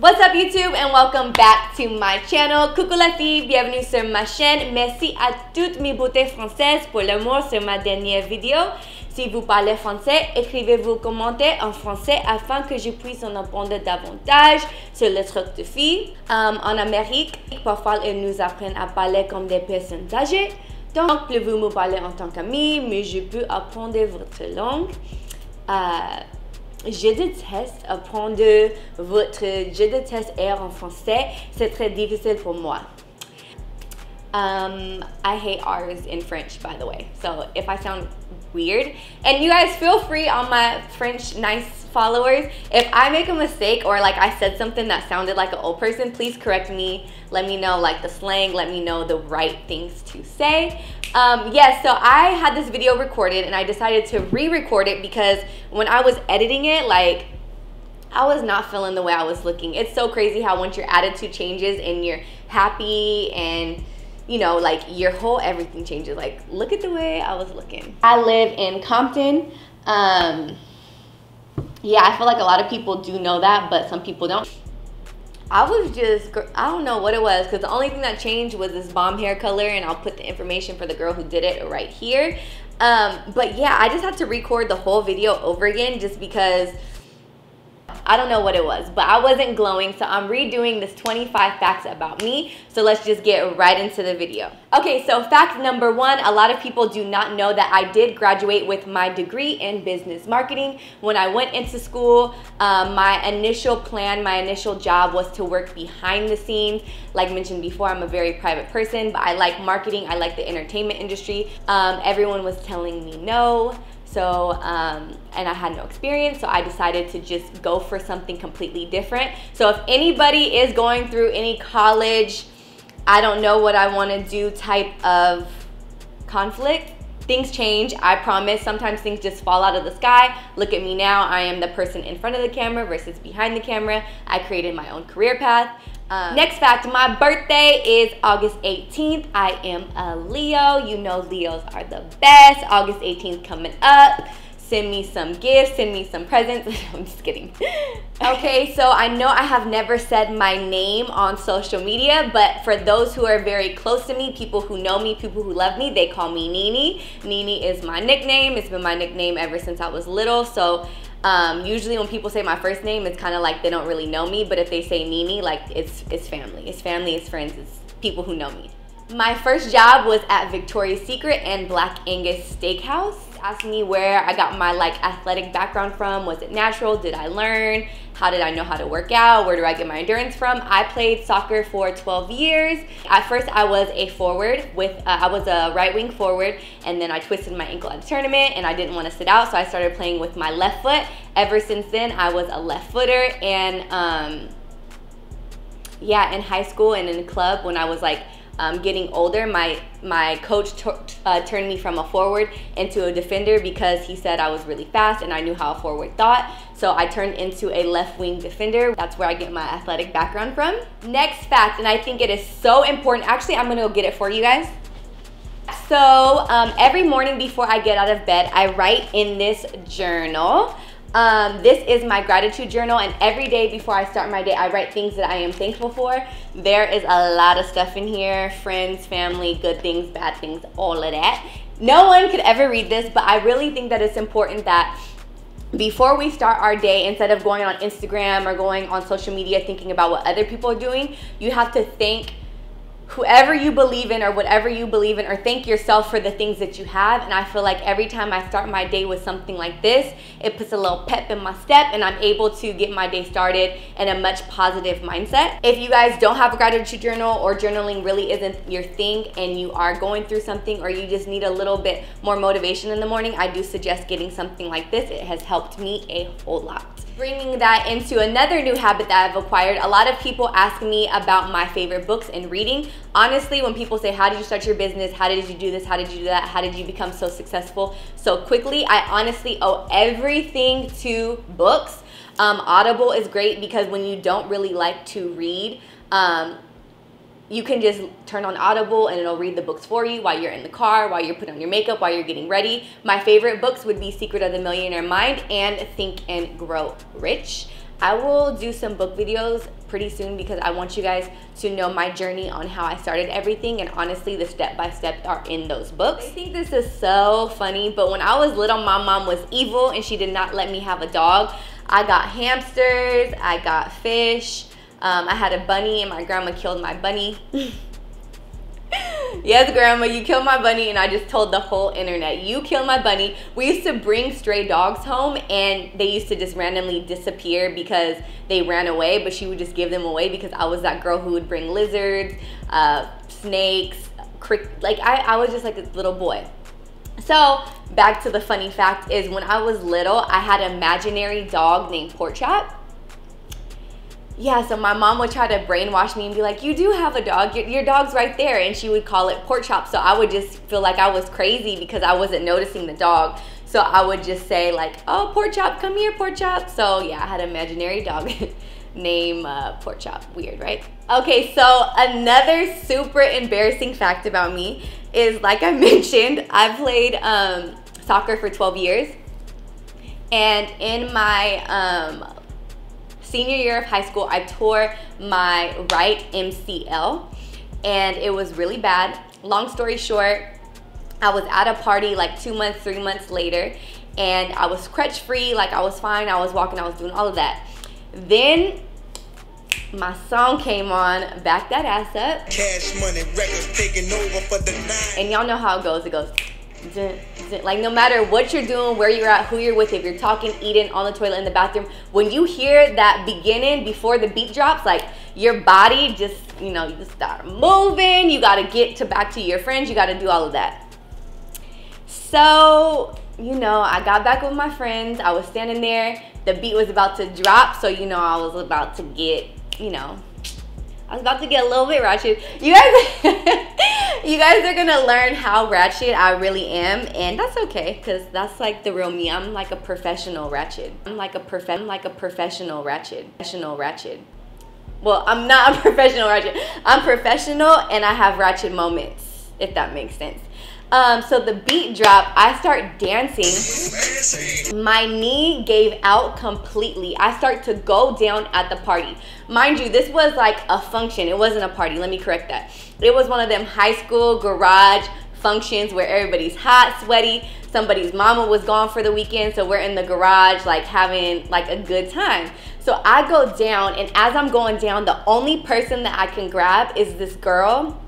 What's up YouTube and welcome back to my channel. Coucou la fille, bienvenue sur ma chaîne. Merci à toutes mes beautés françaises pour l'amour sur ma dernière vidéo. Si vous parlez français, écrivez vos commentaires en français afin que je puisse en apprendre davantage sur les trucs de filles. En Amérique, parfois ils nous apprennent à parler comme des personnes âgées. Donc, vous me parlez en tant qu'ami, mais je peux apprendre votre langue. Je déteste apprendre je déteste R en français. C'est très difficile pour moi. I hate R's in French, by the way. So if I sound weird, and you guys feel free on my French nice followers, if I make a mistake or like I said something that sounded like an old person, please correct me. Let me know like the slang. Let me know the right things to say. Yes, so I had this video recorded and I decided to re-record it because when I was editing it, like, I was not feeling the way I was looking. It's so crazy how once your attitude changes and you're happy and, you know, like your whole everything changes. Like, look at the way I was looking. I live in Compton. Yeah, I feel like a lot of people do know that, but some people don't. I don't know what it was, because the only thing that changed was this bomb hair color, and I'll put the information for the girl who did it right here. But yeah, I just had to record the whole video over again just because I don't know what it was, but I wasn't glowing, so I'm redoing this 25 facts about me. So let's just get right into the video. Okay, so fact number one, a lot of people do not know that I did graduate with my degree in business marketing. When I went into school, my initial plan, my initial job was to work behind the scenes. Like mentioned before, I'm a very private person, but I like marketing, I like the entertainment industry. Everyone was telling me no. So, and I had no experience, so I decided to just go for something completely different. So if anybody is going through any college, I don't know what I want to do type of conflict, things change, I promise. Sometimes things just fall out of the sky. Look at me now. I am the person in front of the camera versus behind the camera. I created my own career path. Next fact, my birthday is August 18th. I am a Leo. You know Leos are the best. August 18th coming up. Send me some gifts, send me some presents. I'm just kidding. Okay, so I know I have never said my name on social media, but for those who are very close to me, people who know me, people who love me, they call me Nini. Nini is my nickname. It's been my nickname ever since I was little. So usually when people say my first name, it's kind of like they don't really know me, but if they say Nini, like it's family. It's family, it's friends, it's people who know me. My first job was at Victoria's Secret and Black Angus Steakhouse. Asked me where I got my like athletic background from. Was it natural? Did I learn? How did I know how to work out? Where do I get my endurance from? I played soccer for 12 years. At first I was a forward I was a right wing forward, and then I twisted my ankle at a tournament and I didn't want to sit out, so I started playing with my left foot. Ever since then I was a left footer, and yeah, in high school and in the club when I was like getting older, my coach turned me from a forward into a defender because he said I was really fast and I knew how a forward thought. So I turned into a left wing defender. That's where I get my athletic background from. Next fact, and I think it is so important. Actually, I'm gonna go get it for you guys. So every morning before I get out of bed, I write in this journal. This is my gratitude journal, and every day before I start my day, I write things that I am thankful for. There is a lot of stuff in here: friends, family, good things, bad things, all of that. No one could ever read this, but I really think that it's important that before we start our day, instead of going on Instagram or going on social media thinking about what other people are doing, you have to thank whoever you believe in or whatever you believe in, or thank yourself for the things that you have. And I feel like every time I start my day with something like this, it puts a little pep in my step and I'm able to get my day started in a much positive mindset. If you guys don't have a gratitude journal, or journaling really isn't your thing and you are going through something, or you just need a little bit more motivation in the morning, I do suggest getting something like this. It has helped me a whole lot. Bringing that into another new habit that I've acquired, a lot of people ask me about my favorite books and reading. Honestly, when people say, how did you start your business? How did you do this? How did you do that? How did you become so successful so quickly? I honestly owe everything to books. Audible is great because when you don't really like to read, you can just turn on Audible and it'll read the books for you while you're in the car, while you're putting on your makeup, while you're getting ready. My favorite books would be Secret of the Millionaire Mind and Think and Grow Rich. I will do some book videos pretty soon because I want you guys to know my journey on how I started everything, and honestly the step-by-steps are in those books. I think this is so funny, but when I was little, my mom was evil and she did not let me have a dog. I got hamsters, I got fish, I had a bunny and my grandma killed my bunny. Yes, grandma, you killed my bunny, and I just told the whole internet, you killed my bunny. We used to bring stray dogs home, and they used to just randomly disappear because they ran away, but she would just give them away because I was that girl who would bring lizards, snakes, like I was just like a little boy. So back to the funny fact is, when I was little, I had an imaginary dog named Pork Chop. Yeah, so my mom would try to brainwash me and be like, you do have a dog, your dog's right there, and she would call it Pork Chop. So I would just feel like I was crazy because I wasn't noticing the dog. So I would just say like, oh, Pork Chop, come here, Pork Chop. So yeah, I had an imaginary dog named Pork Chop. Weird, right? Okay, so another super embarrassing fact about me is, like I mentioned, I played soccer for 12 years. And in my senior year of high school, I tore my right MCL, and it was really bad. Long story short, I was at a party like 2 months, 3 months later, and I was crutch free, like I was fine, I was walking, I was doing all of that. Then my song came on, Back That Ass Up. Cash Money Records taking over for the night. And y'all know how it goes. It goes dun, dun. Like no matter what you're doing, where you're at, who you're with, if you're talking, eating, on the toilet, in the bathroom, when you hear that beginning before the beat drops, like your body just, you know, you just start moving. You got to get to back to your friends. You got to do all of that. So, you know, I got back with my friends. I was standing there. The beat was about to drop. So, you know, I was about to get, you know, I was about to get a little bit ratchet. You guys are gonna learn how ratchet I really am, and that's okay, because that's like the real me. I'm like a professional ratchet. I'm like a professional ratchet. Well, I'm not a professional ratchet. I'm professional, and I have ratchet moments, if that makes sense. So the beat drop, I start dancing. My knee gave out completely. I start to go down at the party. Mind you, this was like a function. It wasn't a party. Let me correct that. It was one of them high school garage functions where everybody's hot, sweaty. Somebody's mama was gone for the weekend, so we're in the garage like having like a good time. So I go down, and as I'm going down, the only person that I can grab is this girl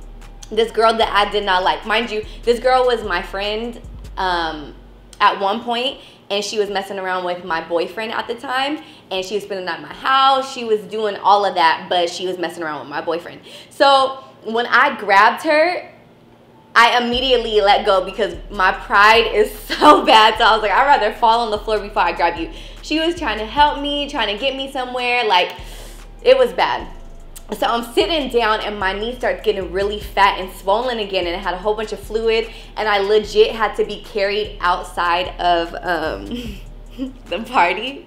that I did not like. Mind you, this girl was my friend at one point, and she was messing around with my boyfriend at the time, and she was spending at my house. She was doing all of that, but she was messing around with my boyfriend. So when I grabbed her, I immediately let go because my pride is so bad. So I was like, I'd rather fall on the floor before I grab you. She was trying to help me, trying to get me somewhere. Like, it was bad. So I'm sitting down, and my knee starts getting really fat and swollen again, and it had a whole bunch of fluid, and I legit had to be carried outside of the party.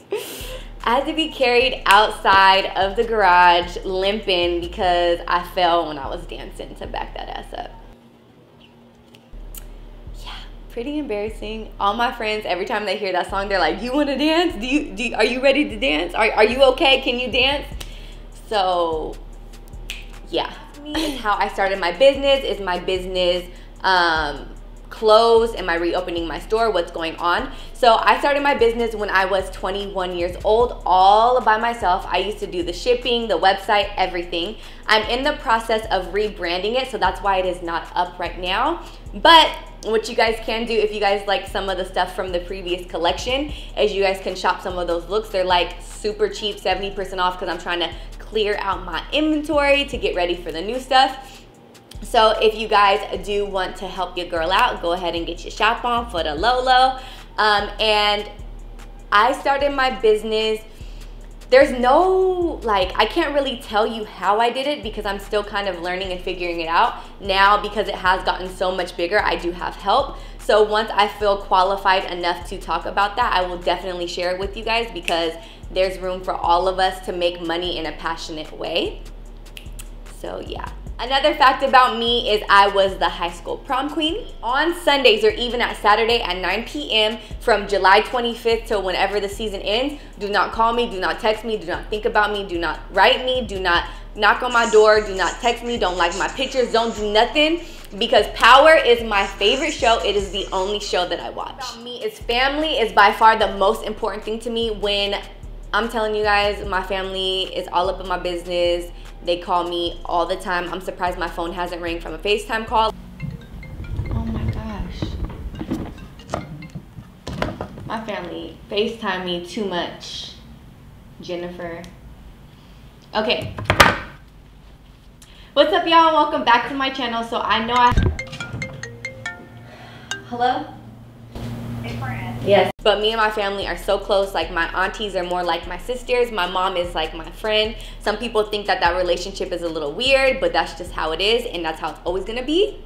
I had to be carried outside of the garage limping because I fell when I was dancing to Back That Ass Up. Yeah, pretty embarrassing. All my friends, every time they hear that song, they're like, you want to dance? Are you ready to dance? Are you okay? Can you dance? So yeah, is how I started my business. Is my business closed? Am I reopening my store? What's going on? So I started my business when I was 21 years old, all by myself. I used to do the shipping, the website, everything. I'm in the process of rebranding it, so that's why it is not up right now. But what you guys can do, if you guys like some of the stuff from the previous collection, is you guys can shop some of those looks. They're like super cheap, 70% off, because I'm trying to clear out my inventory to get ready for the new stuff. So if you guys do want to help your girl out, go ahead and get your shop on for the low. And I started my business. There's no, like, I can't really tell you how I did it because I'm still kind of learning and figuring it out. Now, because it has gotten so much bigger, I do have help. So once I feel qualified enough to talk about that, I will definitely share it with you guys, because there's room for all of us to make money in a passionate way. So yeah. Another fact about me is I was the high school prom queen. On Sundays or even at Saturday at 9 p.m. from July 25th to whenever the season ends, do not call me, do not text me, do not think about me, do not write me, do not knock on my door, do not text me, don't like my pictures, don't do nothing, because Power is my favorite show. It is the only show that I watch. About me is family is by far the most important thing to me. When I'm telling you guys, my family is all up in my business. They call me all the time. I'm surprised my phone hasn't rang from a FaceTime call. Oh my gosh. My family FaceTime me too much. Jennifer. Okay. What's up, y'all? Welcome back to my channel. So I know Hello? Yes, but me and my family are so close. Like, my aunties are more like my sisters. My mom is like my friend. Some people think that that relationship is a little weird, but that's just how it is, and that's how it's always gonna be.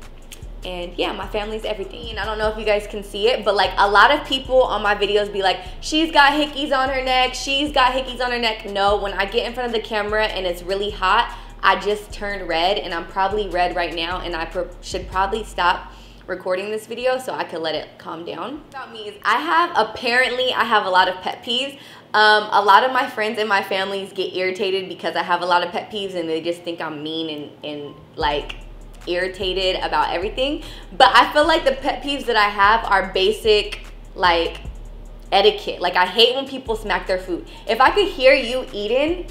And yeah, my family's everything. And I don't know if you guys can see it, but like a lot of people on my videos be like, she's got hickeys on her neck, she's got hickeys on her neck. No, when I get in front of the camera and it's really hot, I just turn red, and I'm probably red right now, and I should probably stop recording this video so I could let it calm down. About me is I have a lot of pet peeves. A lot of my friends and my families get irritated because I have a lot of pet peeves, and they just think I'm mean and like irritated about everything. But I feel like the pet peeves that I have are basic, like, etiquette. Like, I hate when people smack their food. If I could hear you eating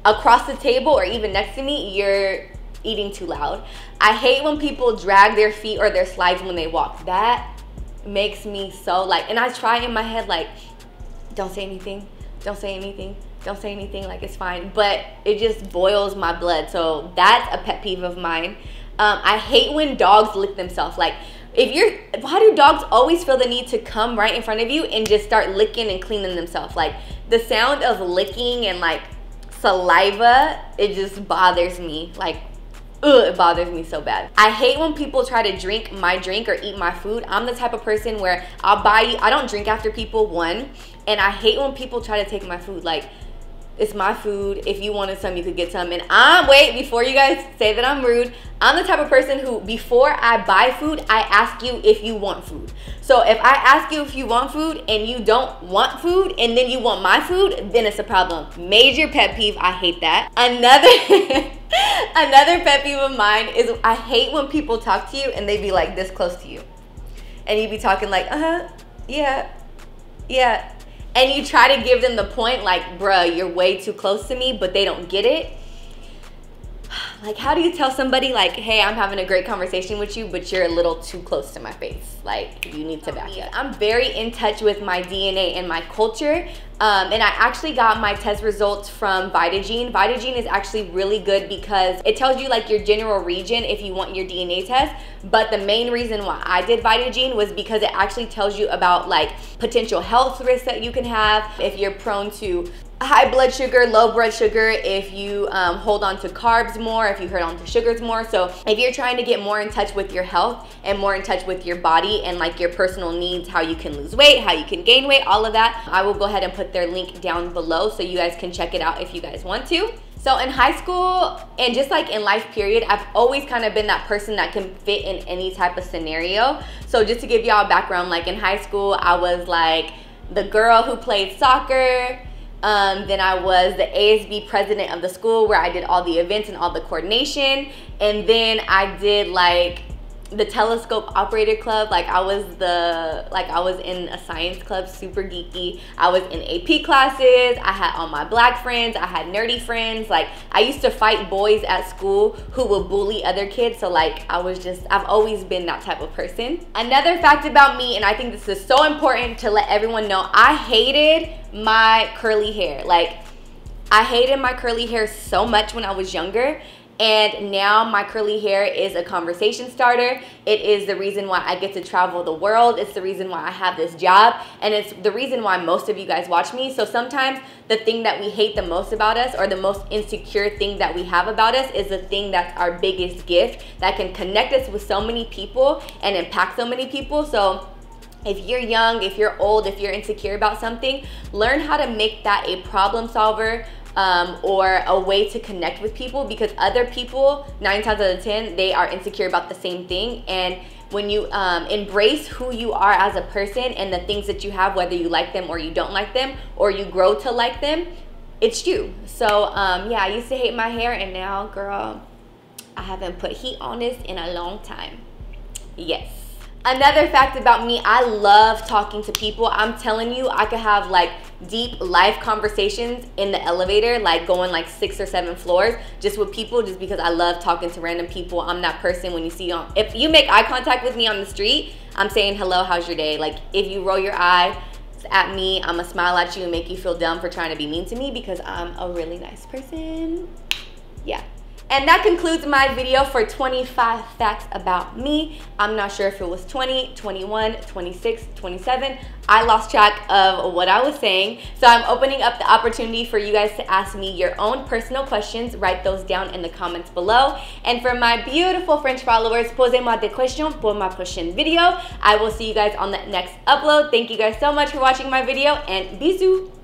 across the table or even next to me, you're eating too loud. I hate when people drag their feet or their slides when they walk. That makes me so like, and I try in my head like, don't say anything, don't say anything, don't say anything, like it's fine, but it just boils my blood. So that's a pet peeve of mine. I hate when dogs lick themselves. Like, how do dogs always feel the need to come right in front of you and just start licking and cleaning themselves? Like, the sound of licking and like saliva, it just bothers me. Like, ugh, it bothers me so bad. I hate when people try to drink my drink or eat my food. I'm the type of person where I don't drink after people, one, and I hate when people try to take my food. Like, it's my food. If you wanted some, you could get some. And wait, before you guys say that I'm rude, I'm the type of person who, before I buy food, I ask you if you want food. So if I ask you if you want food and you don't want food and then you want my food, then it's a problem. Major pet peeve, I hate that. Another pet peeve of mine is I hate when people talk to you and they be like this close to you. And you be talking like, yeah. And you try to give them the point like, bruh, you're way too close to me, but they don't get it. Like, how do you tell somebody like, hey, I'm having a great conversation with you, but you're a little too close to my face? Like, you need to back up. I'm very in touch with my DNA and my culture. And I actually got my test results from Vitagene. Vitagene is actually really good because it tells you like your general region if you want your DNA test. But the main reason why I did Vitagene was because it actually tells you about like potential health risks that you can have if you're prone to high blood sugar, low blood sugar, if you hold on to carbs more, if you hold on to sugars more. So if you're trying to get more in touch with your health and more in touch with your body and like your personal needs, how you can lose weight, how you can gain weight, all of that, I will go ahead and put their link down below so you guys can check it out if you guys want to. So in high school and just like in life period, I've always kind of been that person that can fit in any type of scenario. So just to give y'all a background, like in high school, I was like the girl who played soccer. Then I was the ASB president of the school where I did all the events and all the coordination. And then I did like the telescope operator club. Like I was in a science club, super geeky. I was in AP classes. I had all my black friends. I had nerdy friends. Like I used to fight boys at school who would bully other kids. So like I've always been that type of person. Another fact about me, and I think this is so important to let everyone know, I hated my curly hair. Like I hated my curly hair so much when I was younger. And now my curly hair is a conversation starter. It is the reason why I get to travel the world. It's the reason why I have this job. And it's the reason why most of you guys watch me. So sometimes the thing that we hate the most about us, or the most insecure thing that we have about us, is the thing that's our biggest gift that can connect us with so many people and impact so many people. So if you're young, if you're old, if you're insecure about something, learn how to make that a problem solver. or a way to connect with people, because other people, 9 times out of 10, they are insecure about the same thing. And when you embrace who you are as a person and the things that you have, whether you like them or you don't like them, or you grow to like them, it's you. So yeah, I used to hate my hair, and now, girl, I haven't put heat on this in a long time. Yes. Another fact about me, I love talking to people. I'm telling you, I could have like deep life conversations in the elevator, like going like 6 or 7 floors just with people, just because I love talking to random people. I'm that person when you see if you make eye contact with me on the street, I'm saying hello, how's your day? Like if you roll your eye at me, I'm gonna smile at you and make you feel dumb for trying to be mean to me, because I'm a really nice person. Yeah. And that concludes my video for 25 facts about me. I'm not sure if it was 20, 21, 26, 27. I lost track of what I was saying. So I'm opening up the opportunity for you guys to ask me your own personal questions. Write those down in the comments below. And for my beautiful French followers, posez-moi des questions pour ma prochaine video. I will see you guys on the next upload. Thank you guys so much for watching my video, and bisous.